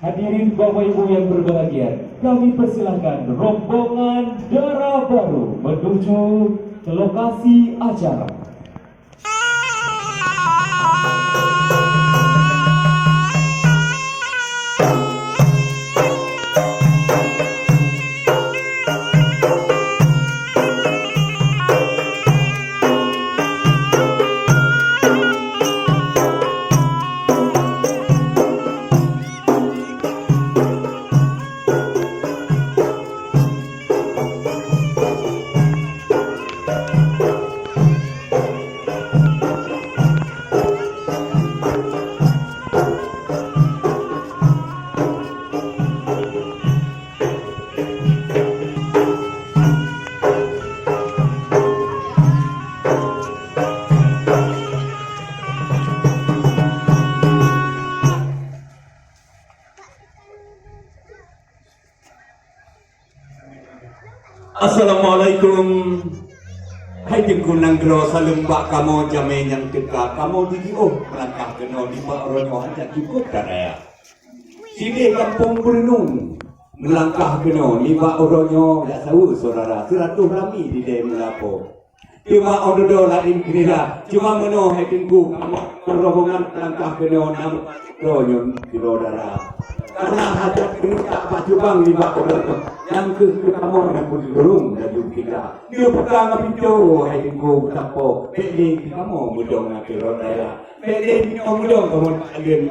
Hadirin Bapak Ibu yang berbahagia, kami persilahkan rombongan Dara Baru menuju ke lokasi acara. Assalamualaikum. Hai tim kunang gro salembak kamu jamin yang tegak kamu di melangkah kena di bak ronyo aja cukup daraya. Sini kampung Bernung melangkah kena di bak ronyo tak tahu saudara 100 lami di dem lapo. Cuma ododo lain kira cuma meno hai tinggu rombongan melangkah kena nam ronyo di saudara. Karena hajat kita baju bang di bak ronyo yang ke kamu yang berurung dan juga dia pegang pintu hai tinggu sampo pede kamu mudong nak rodaya pede mudong kamu alien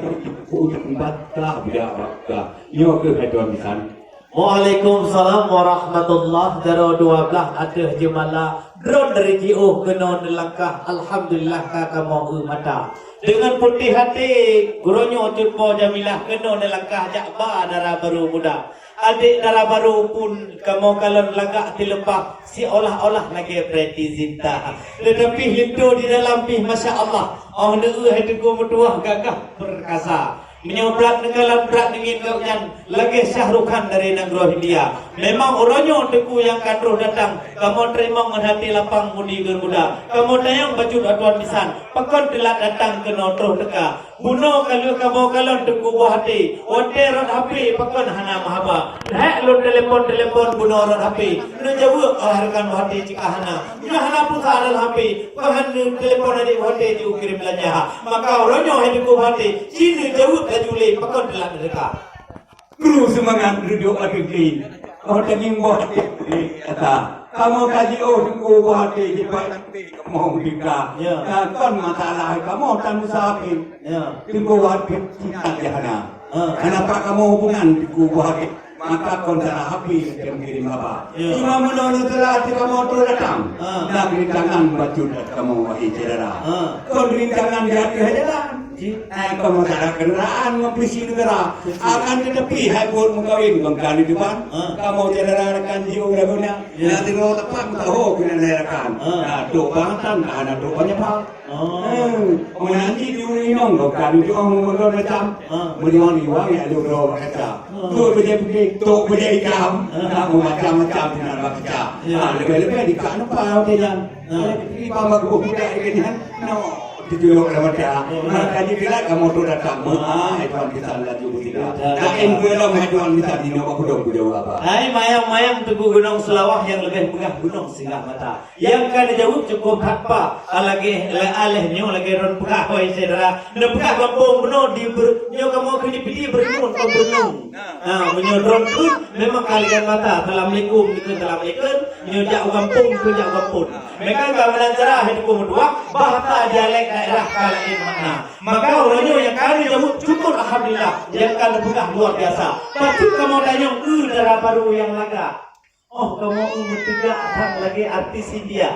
untuk membaca tidak baca yo ke tuan misan. Waalaikumsalam warahmatullah. Daro 12 ada jemala drone dari JO kena langkah alhamdulillah kakak mata dengan putih hati guronyo cupo jamilah kena langkah jakba Dara Baru muda. Adik Dara Baru pun kamu kalau lagak dilepah si olah-olah lagi berarti zinta. Tetapi hidup di dalam pih Masya Allah. Oh neu hatiku mutuah gagah perkasa. Menyobrak negalan berat dingin kaunya lagi Syahrukan dari negara India. Memang orangnya teku yang kadro datang. Kamu terima menghati lapang mudi germuda. Kamu tayang baju atuan pisan. Pakon telah datang ke notro deka. Buno kalau kamu teku buah hati. Ote rot HP pakon hana mahaba. Hek lo telepon buno rot HP. Nu jauh harkan buah hati jika hana. Nu hana pun sadar HP. Pahan telepon adik buah hati diukirim belanja. Maka orangnya hidup buah hati. Sini jauh kajuli pakon telah dekat. Guru semangat duduk lagi di kau tenging buat kata kamu kaji tunggu buat di nanti kamu dika kon masalah kamu tan musafir tunggu buat kita jahana kenapa kamu hubungan tunggu buat maka kon salah hapi yang kirim apa cuma menurut telah kamu tu datang nak rintangan baju kamu wahai saudara kon rintangan di hati jalan kamu salah kendaraan ngapisi negara akan tetapi hai buat mengkawin bangkali di depan kamu saudara akan jiwa guna nanti lo tepat tahu kena lerakan dok bangtan ada dok banyak hal menanti di urinong bangkali di orang menggol macam meniwan diwang ya lo macam tu berjaya tu berjaya ikam kamu macam-macam dengan baca lebih-lebih di kan apa dia ini pamak budak ini no dijuluk lewat dia. Kaji bila kamu tu datang, tuan kita lagi bertiga. Kain gunung tuan kita di nama gunung jauh apa? Hai mayang-mayang teguh gunung Selawah yang lebih megah gunung singgah mata. Yang kan jauh cukup apa? Lagi alehnya lagi ron pegah wahai saudara. Nak pegah kampung benar di nyo kamu pilih bergunung kau gunung. Menyodron pun memang kalian mata. Assalamualaikum itu assalamualaikum. Nyo jak kampung itu jak kampung. Mereka gambaran cerah hidup berdua bahasa dialek daerah kalain makna. Maka orangnya yang kali jauh cukup alhamdulillah yang kali bukan luar biasa. Pasti kamu tanya Dara Baru yang laga. Oh kamu tiga orang lagi artis India.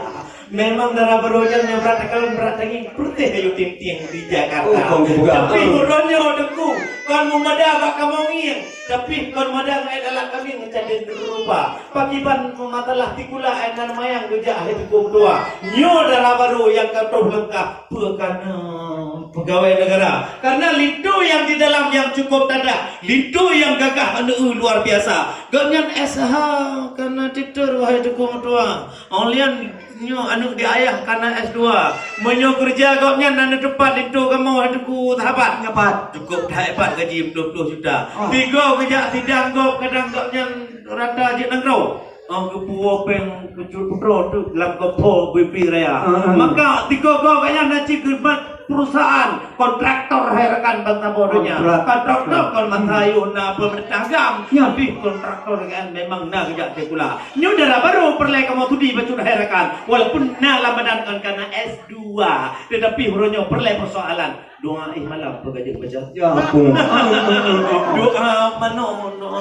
Memang Dara Baru yang berat kalau berat lagi putih kayu ting-ting di Jakarta. Tapi orangnya odengku kan memada bak kamu ngin. Tapi kan mada adalah kami ngecadin rupa. Pakiban matalah tikula enan mayang gejah itu dua. Nyo Dara Baru yang kau lengkap bukan pegawai negara. Karena lidu yang di dalam yang cukup tada, lidu yang gagah luar biasa. Ganyan SH karena tidur wahai dukung tua. Olian nyo anu di ayah karena S2. Menyo kerja gopnya nana depan itu kamu hidupku sahabat nyapat. Cukup dapat gaji 20 juta. Tiga kerja sidang gop kadang gopnya rata je nangro. Kepuo peng kecul putro tu dalam kepo BP raya. Maka tiga gop kaya naci khidmat perusahaan kontraktor herakan bangsa bodohnya. Kontraktor kon matayu na pemerintah gam. Tapi kontraktor kan memang na kerja sekula. Nyu darah baru perlai kamu tudi bacun herakan. Walaupun na lamadan karena S2. Tetapi hurunya perlai persoalan. Doa malam bergaji baca. Ya ampun. Doa mano doa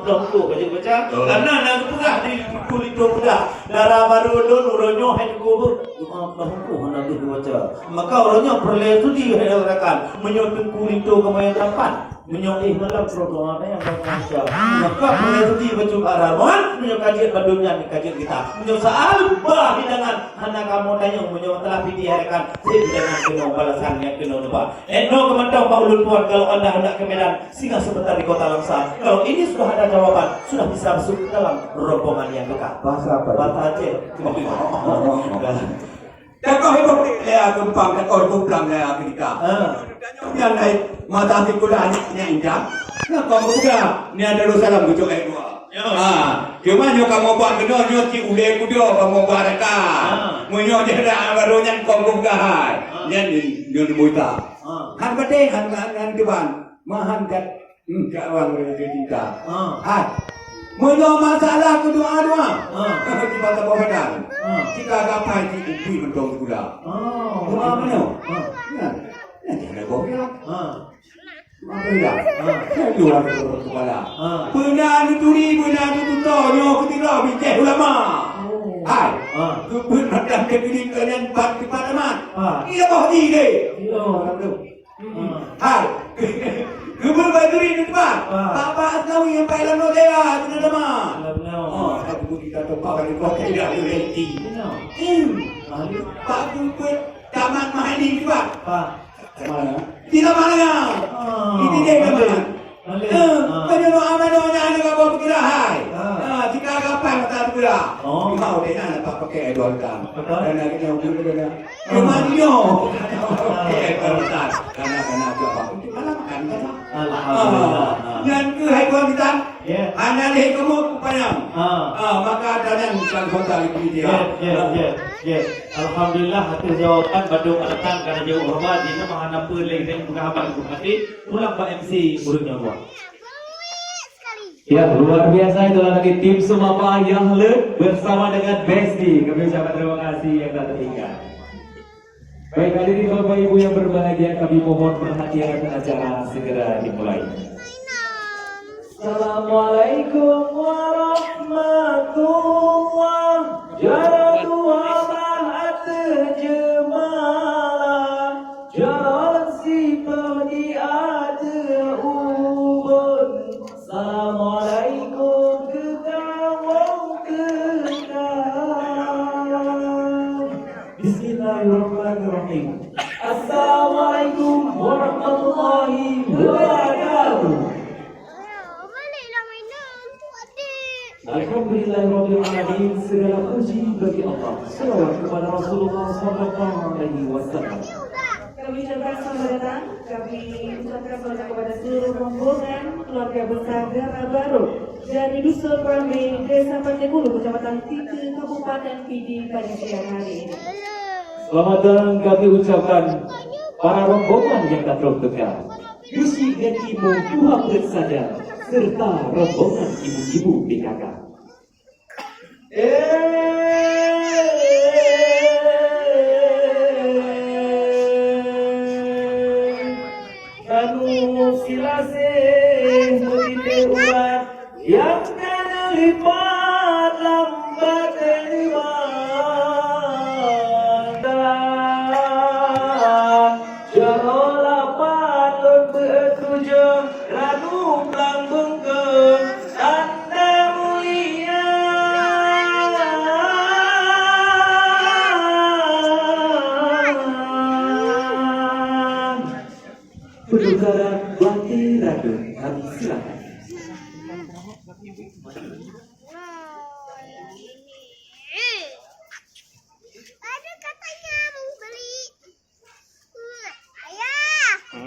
doa baca baca karena nak pegah di kulit pegah darah baru nuronyo hai kubur doa doa nak baca maka orangnya perlu itu dihadakan menyotun kulit tu kemayan dapat menyoi malam doa yang bermasa maka perlu itu dibaca arahan menyok kajian badunya kajian kita menyok soal bah hidangan anak kamu tanya menyok telah dihadakan hidangan kena balasannya kena lupa no kemantau Pak Ulun Puan kalau anda hendak ke Medan singgah sebentar di kota Langsa kalau ini sudah ada jawaban sudah bisa masuk ke dalam rombongan yang dekat Bahasa apa? Bahasa Aceh Dan kau hidup di lea gempang dan orang gempang lea Amerika. Yang naik mata hati kuda hanya indah. Nah kau juga ni ada dosa dalam bujuk air dua. Cuma nyo kamu buat kena nyo ci ule kuda kamu buat reka. Munyo dia barunya kau gugah. Yang nyo muita. Han bade han keban. Mahan kat orang bercerita. Munyo masalah kedua-dua. Di bahasa Bawadan. Jika gapai di ubi mentong gula. Doa mana? Ya. Jangan gopil. Apa ya? Dua kepala. Benar dituri, benar ditutonyo ketika bincang ulama. Hai. Benar dan kediri kalian bat kepada mat. Ia bawa diri. Hai. Gubernur Baduri di depan. Bapak kau yang pailan no dia tidak lama. Aku kita topak kali kau tidak berhenti. Pak Gubernur taman mahani di depan. Mana? Tidak mana? Ini dia kawan. Kau doa doanya ada kau berkira hai. Jika apa yang tak berkira. Kau dia nak tak pakai idol kan. Dan lagi yang berkira. Kemana? Karena apa? Malam makan kan? Alhamdulillah. Yang ke hai tuan kita. Anda lihat kamu panjang. Maka ada yang bukan kota itu dia. Alhamdulillah hati jawaban badung alatan karena jauh hormat ini menghadap peleng dan penghabat bupati pulang Pak MC burungnya gua. Ya, luar biasa itulah lagi tim Sumapa Yahle bersama dengan Besti. Kami ucapkan terima kasih yang tak terhingga. Baik, hadirin Bapak Ibu yang berbahagia, kami mohon perhatian acara segera dimulai. Assalamualaikum warahmatullahi wabarakatuh. Jemalah jalan sifat di ada ubun. Assalamualaikum kekawang. Bismillahirrahmanirrahim. Assalamualaikum warahmatullahi wabarakatuh. Alhamdulillahirrahmanirrahim. Segala puji bagi Allah. Salawat kepada Rasulullah SAW. Kami ucapkan selamat datang. Kami ucapkan selamat kepada seluruh rombongan keluarga besar Dara Baru dari Dusun Rambe, Desa Panjangulu, Kecamatan Titu, Kabupaten Pidi pada siang hari ini. Selamat datang kami ucapkan para rombongan yang tak tertukar. Yusi dan Ibu Tuhan bersaja serta rombongan ibu-ibu PKK. Kanu silasih mengintip urat yang kena lipat lambat terlibat. Jarola patut bertujuh ranu belang bengkeng tanda mulia.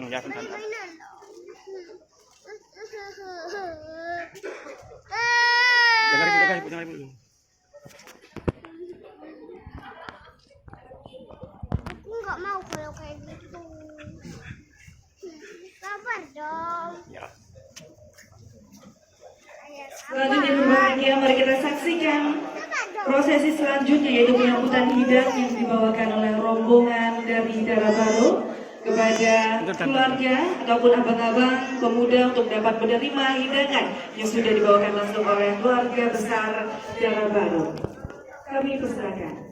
ya bentar. Dengar ibu, dengar ibu. Aku nggak mau kalau kayak gitu. Sabar dong. Ya. Selanjutnya berbahagia, mari kita saksikan prosesi selanjutnya yaitu penyambutan hidang yang dibawakan oleh rombongan dari Dara Baru kepada keluarga ataupun abang-abang pemuda untuk dapat menerima hidangan yang sudah dibawakan langsung oleh keluarga besar Dara Baru. Kami persilakan.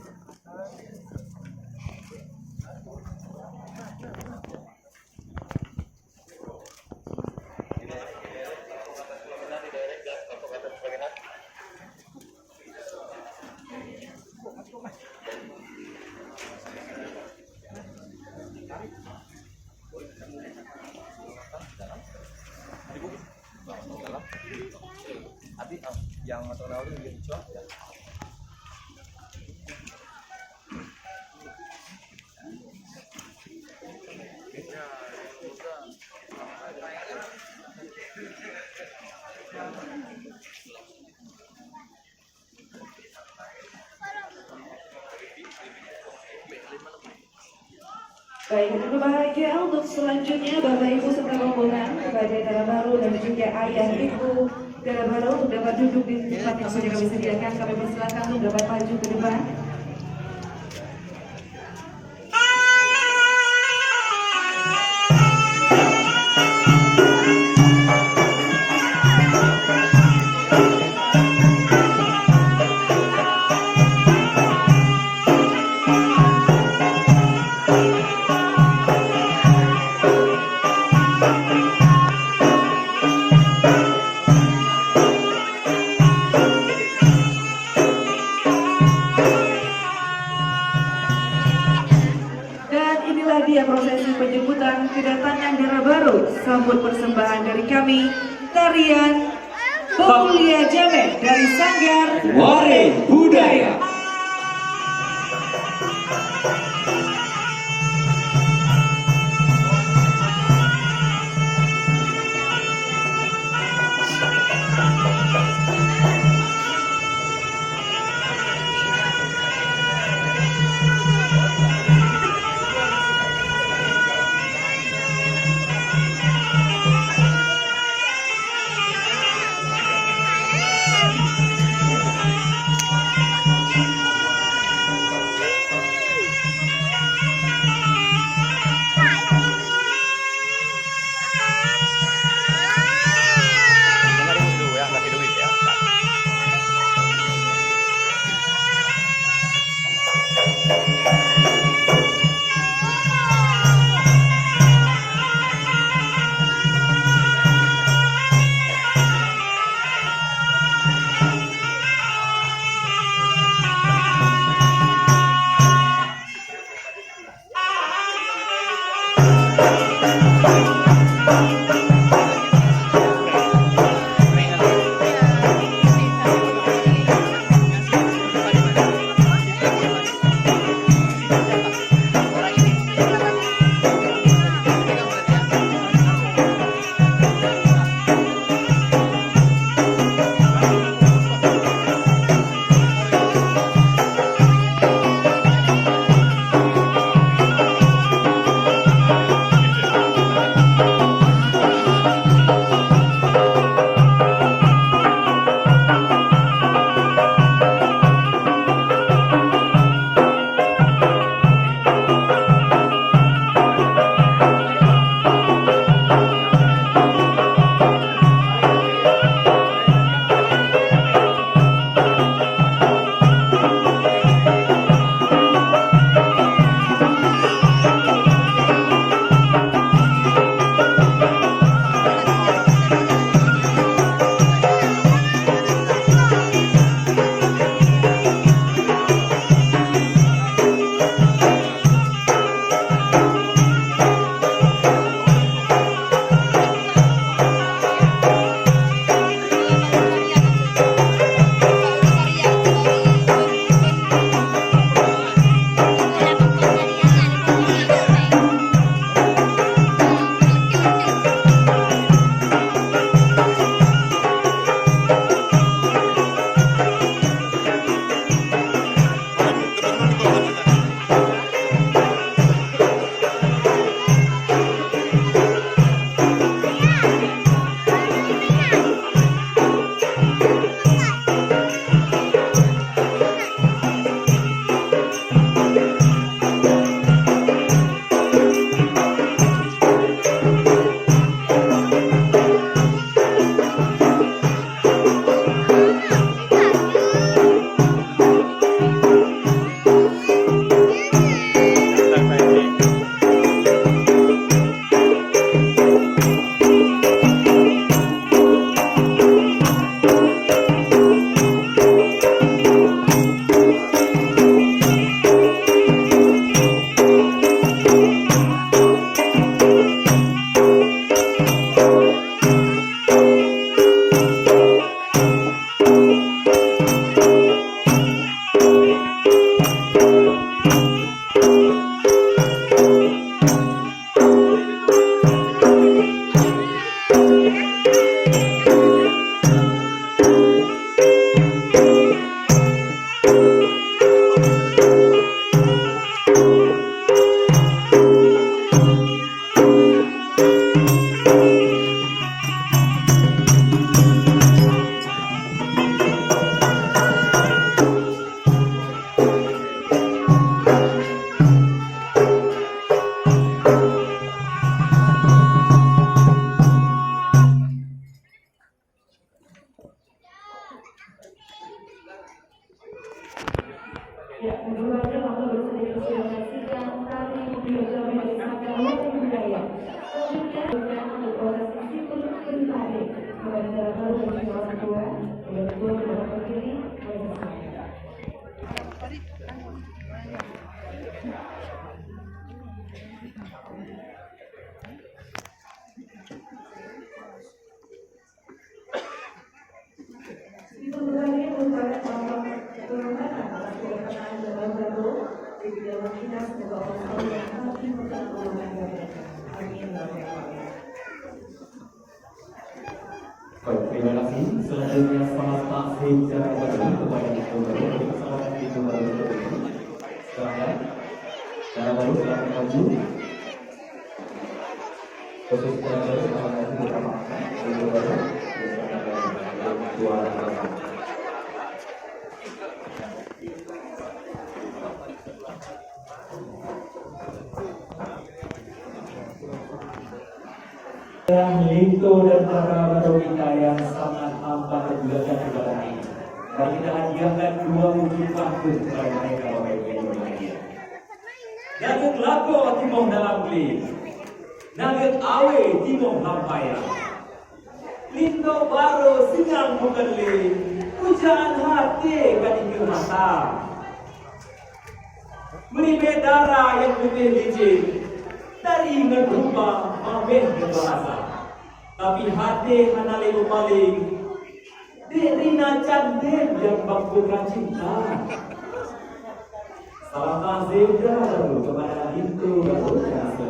Yang masuk laut itu dicuak ya. Baik, untuk berbahagia untuk selanjutnya Bapak Ibu serta rombongan kepada Dara Baru dan juga ayah ibu Dara Baru untuk dapat duduk di tempat yang sudah kami sediakan. Kami persilakan untuk dapat maju ke depan. Prosesi penjemputan kedatangan Dara Baru, sambut persembahan dari kami, tarian Pemulia Jamet dari Sanggar Ware Budaya. Itu berarti merupakan contoh kehormatan atas keberkahan dan baru di dalam kita semoga Allah yang makin memperoleh. Amin. Baik, terima kasih. Selanjutnya selamat taksir secara baru kepada Ibu Baru. Selamat Ibu Baru. Silakan. Secara baru silakan maju. Khusus secara baru silakan maju bersama Ibu Baru. Dua Linto dan para baru kita yang sangat amat berjasa kepada ini. Dan kita hadiahkan 2 wujud batu kepada mereka Bapak Ibu yang berbahagia. Nugget Lako Timong dalam beli, Nugget Awe Timong Hampaya, Linto baru singang bukali, hujan hati kadingil mata, melipet darah yang putih licin, dari ngerumah mamen berasa. Tapi hati hanali paling Rina cantik yang bangkukan cinta. Salam kasih dahulu kepada itu baru biasa.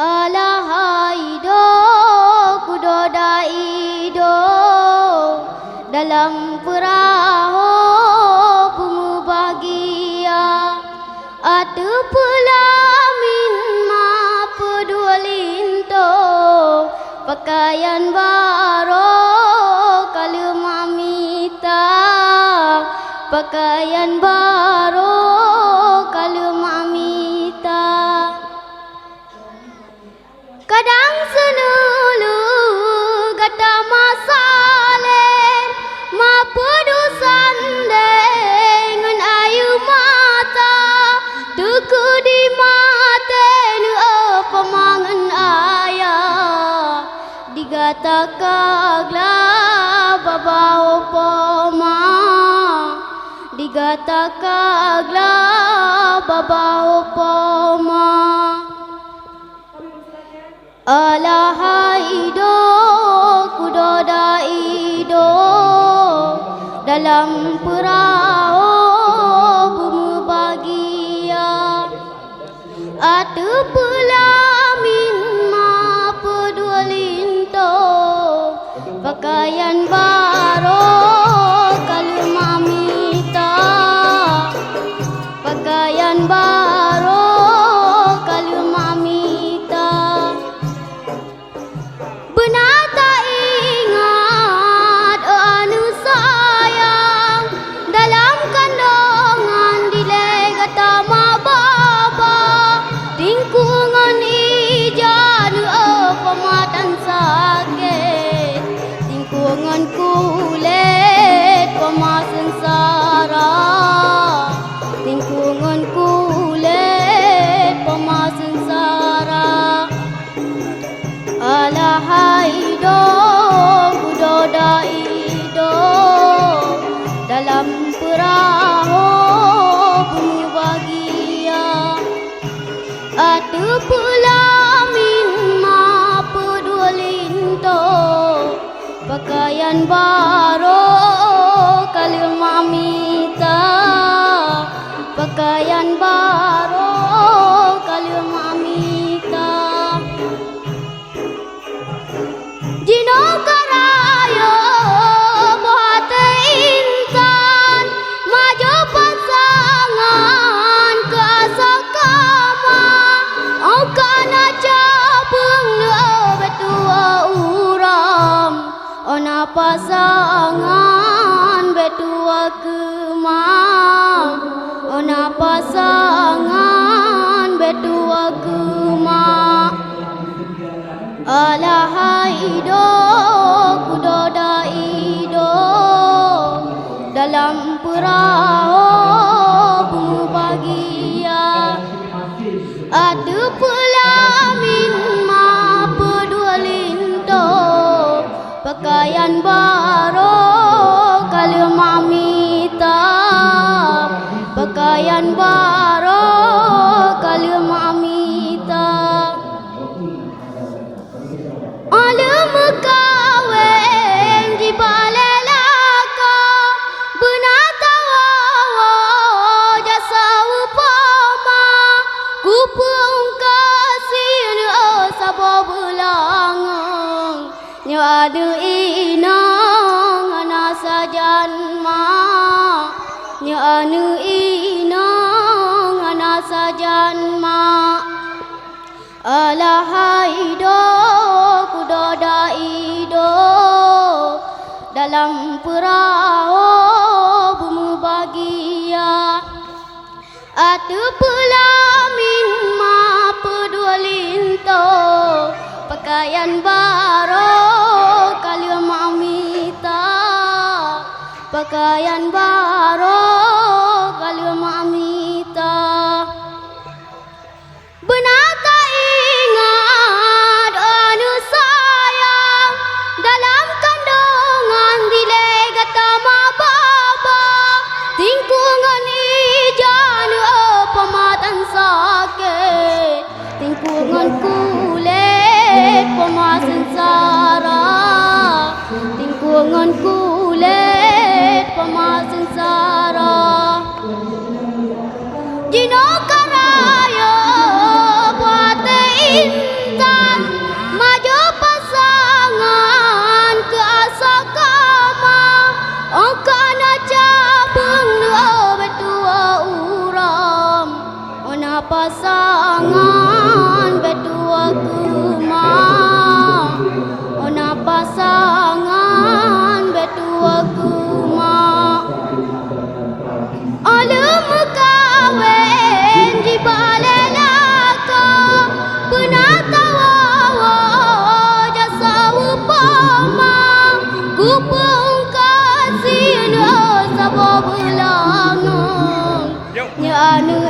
Alahaido kudodaido dalam perahu bunga bahagia atu pelamin ma pedulinto pakaian baru kalau mamita pakaian baru kalau mamita kadang senulu gata masalen ma pedusan dengan ayu mata tuku di mata nu pemangan ayah digata kagla babao poma digata kagla babao poma Alahaido kudodaido dalam perahu bunga bahagia atu pelamin ma pedulinto pakaian baru kalau mamita pakaian baru kalau mamita benar tak ingat anu sayang dalam kandungan dilegata ma baba tingkungan ijan pematan sakit tingkungan kulit pemasensara tingkungan kulit pemasensara Alahaido kudodaido dalam perahu bunga bahagia atu pelamin ma pedulinto pakaian baru kalau mamita pakaian baru kalau mamita Dino karaya buat insan maju pasangan ke asakama au kana cabung betua uram ona pasangan betua kemang ona pasangan betua kemang Alahaido kudodaido dalam perahu bunga bahagia atu pelamin ma pedulinto pakaian baru kalau mamita, pakaian baru kalau mamita. Alam kawin di balelaka benatawa jasa upama kupung kasih sabab belangang nyo ada inang ana sajanma nyo anu inang ana sajanma alahai do kudoda ido dalam perahu bumi bahagia atu pelamin ma pedulinto pakaian baru kalau mamita, pakaian baru kalau mamita. Benata ingat anu sayang dalam kandungan dilegat ma baba tingkungan ijan pematan sakit tingkungan kulit pemasan sara tingkungan kulit pemasan sara Jino karaya buat intan maju pasangan ke asakama ongkana cabang betua uram ona pasangan betua kuma ona pasangan betua kuma alam kawin di balelaka benatawa jasa upama kupung kasih sabab belangang nya anu